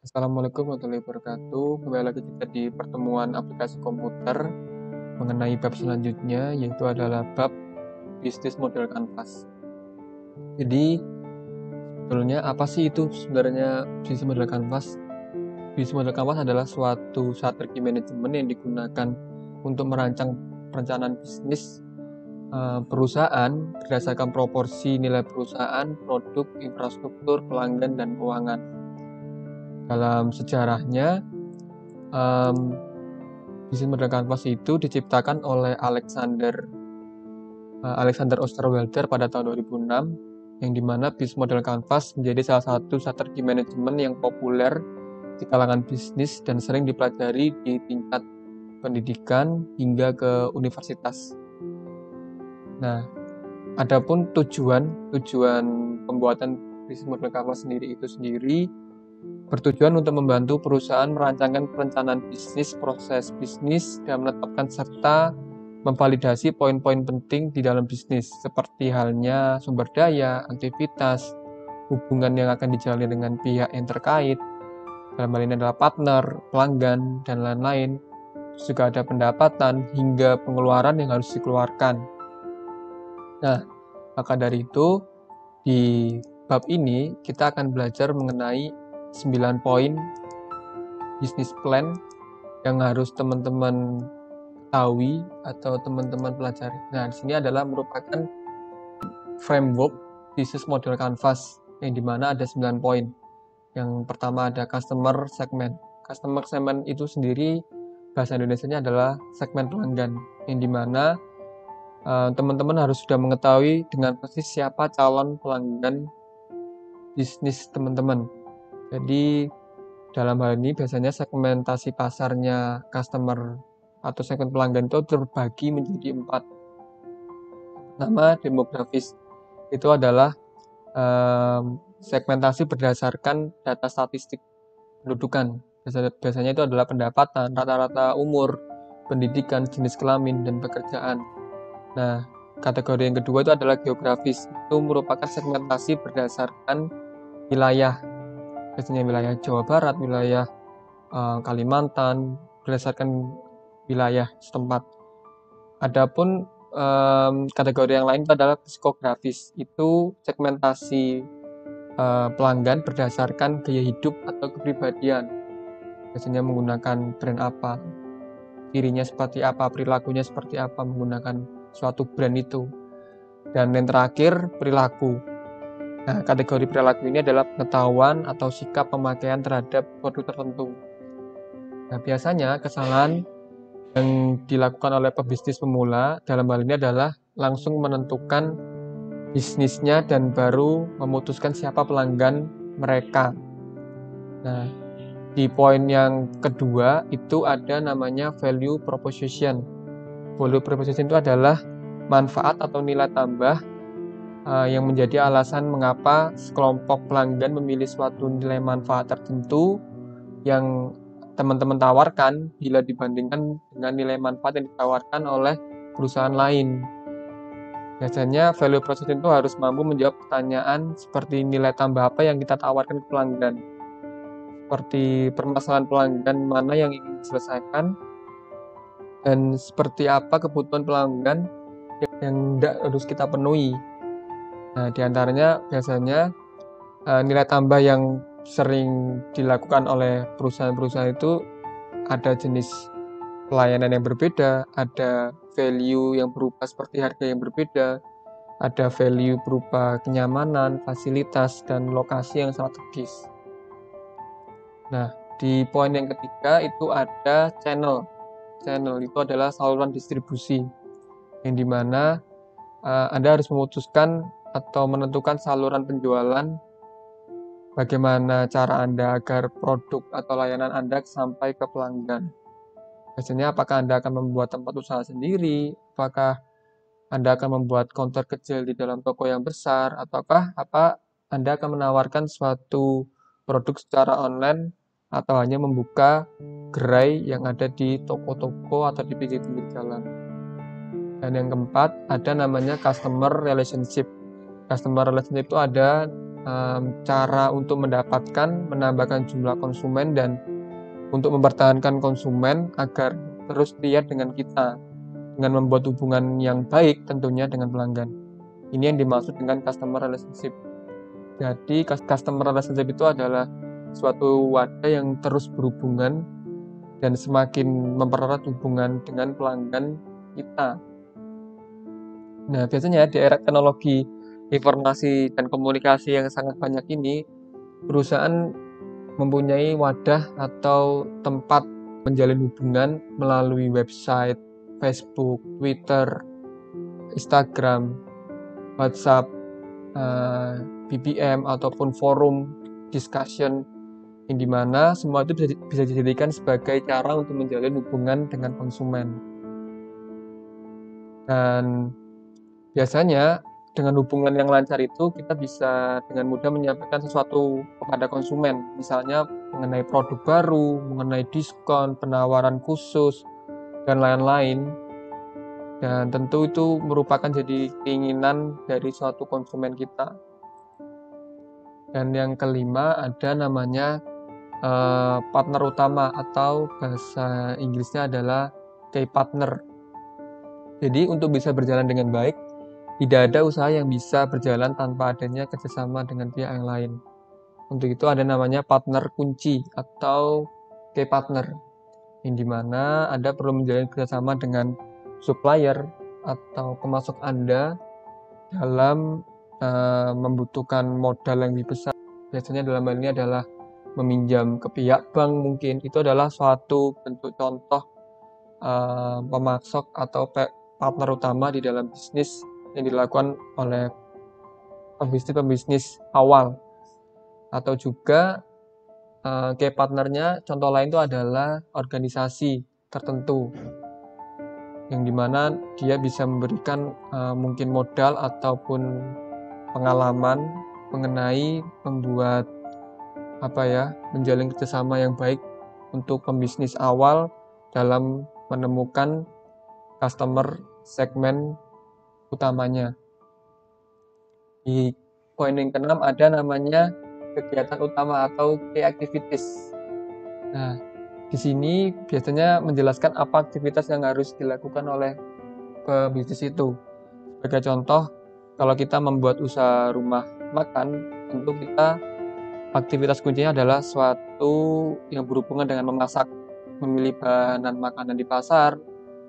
Assalamualaikum warahmatullahi wabarakatuh. Kembali lagi kita di pertemuan aplikasi komputer mengenai bab selanjutnya, yaitu adalah bab bisnis model kanvas. Jadi, sebetulnya apa sih itu sebenarnya bisnis model kanvas? Bisnis model kanvas adalah suatu strategi manajemen yang digunakan untuk merancang perencanaan bisnis perusahaan berdasarkan proporsi nilai perusahaan, produk, infrastruktur, pelanggan, dan keuangan. Dalam sejarahnya, bisnis model kanvas itu diciptakan oleh Alexander Osterwalder pada tahun 2006, yang dimana bisnis model kanvas menjadi salah satu strategi manajemen yang populer di kalangan bisnis dan sering dipelajari di tingkat pendidikan hingga ke universitas. Nah, adapun tujuan pembuatan bisnis model kanvas sendiri bertujuan untuk membantu perusahaan merancangkan perencanaan bisnis, proses bisnis, dan menetapkan serta memvalidasi poin-poin penting di dalam bisnis, seperti halnya sumber daya, aktivitas, hubungan yang akan dijalani dengan pihak yang terkait, dalam hal ini adalah partner, pelanggan, dan lain-lain. Juga ada pendapatan hingga pengeluaran yang harus dikeluarkan. Nah, maka dari itu, di bab ini kita akan belajar mengenai 9 poin bisnis plan yang harus teman-teman ketahui atau teman-teman pelajari. Nah, di sini adalah merupakan framework bisnis model canvas yang dimana ada 9 poin. Yang pertama ada customer segment. Customer segment itu sendiri bahasa Indonesianya adalah segmen pelanggan, yang dimana teman-teman harus sudah mengetahui dengan persis siapa calon pelanggan bisnis teman-teman. Jadi dalam hal ini biasanya segmentasi pasarnya customer atau segmen pelanggan itu terbagi menjadi 4. Pertama, demografis. Itu adalah segmentasi berdasarkan data statistik pendudukan. Biasanya itu adalah pendapatan, rata-rata umur, pendidikan, jenis kelamin, dan pekerjaan. Nah, kategori yang kedua itu adalah geografis. Itu merupakan segmentasi berdasarkan wilayah. Biasanya wilayah Jawa Barat, wilayah Kalimantan, berdasarkan wilayah setempat. Adapun kategori yang lain itu adalah psikografis. Itu segmentasi pelanggan berdasarkan gaya hidup atau kepribadian. Biasanya menggunakan brand apa, cirinya seperti apa, perilakunya seperti apa menggunakan suatu brand itu. Dan yang terakhir, perilaku. Nah, kategori perilaku ini adalah pengetahuan atau sikap pemakaian terhadap produk tertentu. Nah, biasanya kesalahan yang dilakukan oleh pebisnis pemula dalam hal ini adalah langsung menentukan bisnisnya dan baru memutuskan siapa pelanggan mereka. Nah, di poin yang kedua itu ada namanya value proposition. Value proposition itu adalah manfaat atau nilai tambah yang menjadi alasan mengapa sekelompok pelanggan memilih suatu nilai manfaat tertentu yang teman-teman tawarkan bila dibandingkan dengan nilai manfaat yang ditawarkan oleh perusahaan lain. Biasanya value proposition itu harus mampu menjawab pertanyaan seperti nilai tambah apa yang kita tawarkan ke pelanggan, seperti permasalahan pelanggan mana yang ingin diselesaikan, dan seperti apa kebutuhan pelanggan yang tidak harus kita penuhi. Nah, diantaranya biasanya nilai tambah yang sering dilakukan oleh perusahaan-perusahaan itu ada jenis pelayanan yang berbeda, ada value yang berupa seperti harga yang berbeda, ada value berupa kenyamanan, fasilitas, dan lokasi yang strategis. Nah, di poin yang ketiga itu ada channel. Channel itu adalah saluran distribusi, yang dimana Anda harus memutuskan atau menentukan saluran penjualan, bagaimana cara Anda agar produk atau layanan Anda sampai ke pelanggan. Biasanya apakah Anda akan membuat tempat usaha sendiri, apakah Anda akan membuat counter kecil di dalam toko yang besar, ataukah Anda akan menawarkan suatu produk secara online atau hanya membuka gerai yang ada di toko-toko atau di pinggir-pinggir jalan. Dan yang keempat, ada namanya customer relationship. Customer relationship itu ada cara untuk menambahkan jumlah konsumen dan untuk mempertahankan konsumen agar terus setia dengan kita, dengan membuat hubungan yang baik tentunya dengan pelanggan. Ini yang dimaksud dengan customer relationship. Jadi customer relationship itu adalah suatu wadah yang terus berhubungan dan semakin mempererat hubungan dengan pelanggan kita. Nah, biasanya di era teknologi informasi dan komunikasi yang sangat banyak ini, perusahaan mempunyai wadah atau tempat menjalin hubungan melalui website, Facebook, Twitter, Instagram, WhatsApp, BBM ataupun forum discussion, yang dimana semua itu bisa dijadikan sebagai cara untuk menjalin hubungan dengan konsumen. Dan biasanya dengan hubungan yang lancar itu kita bisa dengan mudah menyampaikan sesuatu kepada konsumen, misalnya mengenai produk baru, mengenai diskon, penawaran khusus, dan lain-lain. Dan tentu itu merupakan jadi keinginan dari suatu konsumen kita. Dan yang kelima ada namanya partner utama, atau bahasa Inggrisnya adalah key partner. Jadi untuk bisa berjalan dengan baik, tidak ada usaha yang bisa berjalan tanpa adanya kerjasama dengan pihak yang lain. Untuk itu ada namanya partner kunci atau key partner, yang dimana Anda perlu menjalin kerjasama dengan supplier atau pemasok Anda dalam membutuhkan modal yang lebih besar. Biasanya dalam hal ini adalah meminjam ke pihak bank mungkin. Itu adalah suatu bentuk contoh pemasok atau partner utama di dalam bisnis yang dilakukan oleh pembisnis awal. Atau juga key partnernya, contoh lain itu adalah organisasi tertentu, yang dimana dia bisa memberikan mungkin modal ataupun pengalaman mengenai membuat menjalin kerjasama yang baik untuk pembisnis awal dalam menemukan customer segmen utamanya. Di poin yang keenam ada namanya kegiatan utama atau key activities. Nah, di sini biasanya menjelaskan apa aktivitas yang harus dilakukan oleh pebisnis itu. Sebagai contoh, kalau kita membuat usaha rumah makan, tentu kita aktivitas kuncinya adalah suatu yang berhubungan dengan memasak, memilih bahan makanan di pasar,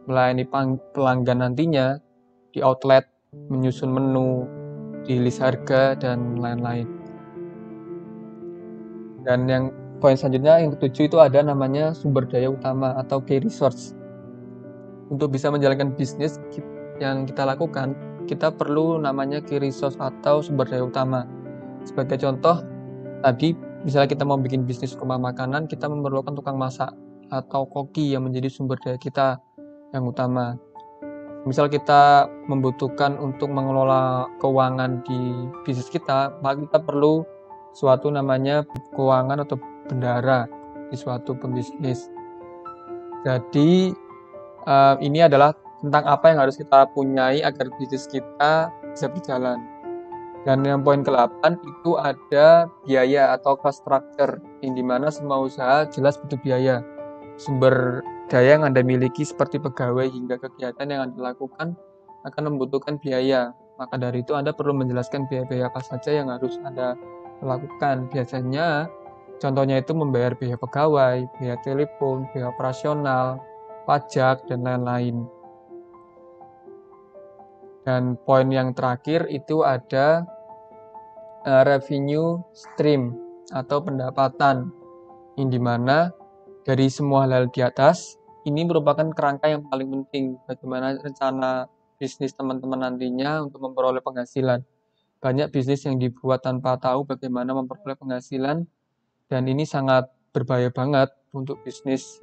melayani pelanggan nantinya di outlet, menyusun menu, di list harga, dan lain-lain. Dan yang poin selanjutnya yang ketujuh itu ada namanya sumber daya utama atau key resource. Untuk bisa menjalankan bisnis yang kita lakukan, kita perlu namanya key resource atau sumber daya utama. Sebagai contoh, tadi misalnya kita mau bikin bisnis rumah makanan, kita memerlukan tukang masak atau koki yang menjadi sumber daya kita yang utama. Misal kita membutuhkan untuk mengelola keuangan di bisnis kita, maka kita perlu suatu namanya keuangan atau bendahara di suatu pembisnis. Jadi ini adalah tentang apa yang harus kita punyai agar bisnis kita bisa berjalan. Dan yang poin ke-8 itu ada biaya atau cost structure, yang dimana semua usaha jelas butuh biaya. Sumber daya yang Anda miliki seperti pegawai hingga kegiatan yang Anda lakukan akan membutuhkan biaya. Maka dari itu Anda perlu menjelaskan biaya-biaya apa saja yang harus Anda lakukan. Biasanya contohnya itu membayar biaya pegawai, biaya telepon, biaya operasional, pajak, dan lain-lain. Dan poin yang terakhir itu ada revenue stream atau pendapatan, yang dimana dari semua hal di atas ini merupakan kerangka yang paling penting bagaimana rencana bisnis teman-teman nantinya untuk memperoleh penghasilan. Banyak bisnis yang dibuat tanpa tahu bagaimana memperoleh penghasilan, dan ini sangat berbahaya banget untuk bisnis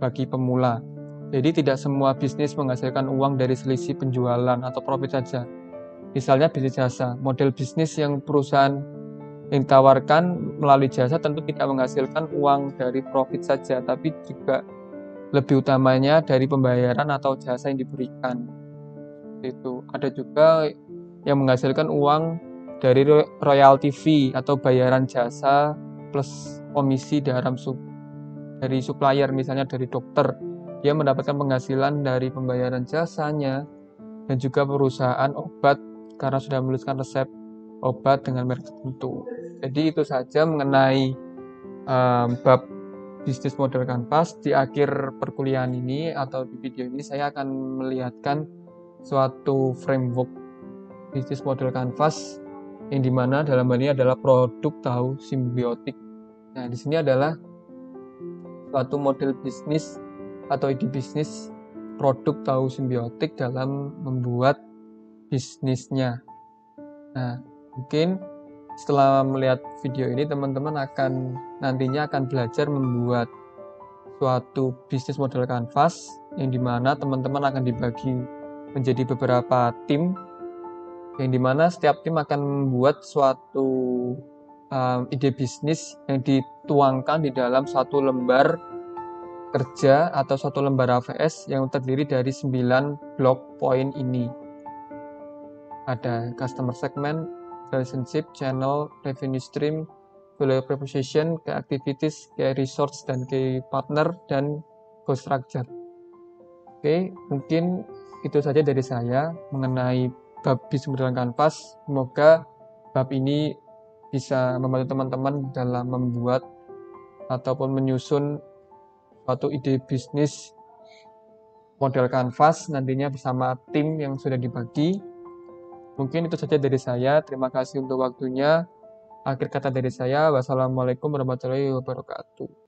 bagi pemula. Jadi tidak semua bisnis menghasilkan uang dari selisih penjualan atau profit saja. Misalnya bisnis jasa, model bisnis yang perusahaan yang ditawarkan melalui jasa tentu tidak menghasilkan uang dari profit saja, tapi juga lebih utamanya dari pembayaran atau jasa yang diberikan. Itu ada juga yang menghasilkan uang dari royalty fee atau bayaran jasa plus komisi dari supplier, misalnya dari dokter. Dia mendapatkan penghasilan dari pembayaran jasanya, dan juga perusahaan obat karena sudah menuliskan resep obat dengan merek tertentu. Jadi itu saja mengenai bab bisnis model kanvas. Di akhir perkuliahan ini atau di video ini saya akan melihatkan suatu framework bisnis model kanvas yang dimana dalam hal ini adalah produk tahu simbiotik. Nah, di sini adalah suatu model bisnis atau ide bisnis produk tahu simbiotik dalam membuat bisnisnya. Nah, mungkin setelah melihat video ini teman-teman nantinya akan belajar membuat suatu bisnis model kanvas yang dimana teman-teman akan dibagi menjadi beberapa tim, yang dimana setiap tim akan membuat suatu ide bisnis yang dituangkan di dalam satu lembar kerja atau satu lembar AVS yang terdiri dari 9 blok poin ini. Ada customer segment, relationship, channel, revenue stream, value proposition, key activities, key resource, dan key partner, dan cost structure. Oke, mungkin itu saja dari saya mengenai bab bisnis model kanvas. Semoga bab ini bisa membantu teman-teman dalam membuat ataupun menyusun suatu ide bisnis model kanvas nantinya bersama tim yang sudah dibagi. Mungkin itu saja dari saya. Terima kasih untuk waktunya. Akhir kata dari saya, wassalamualaikum warahmatullahi wabarakatuh.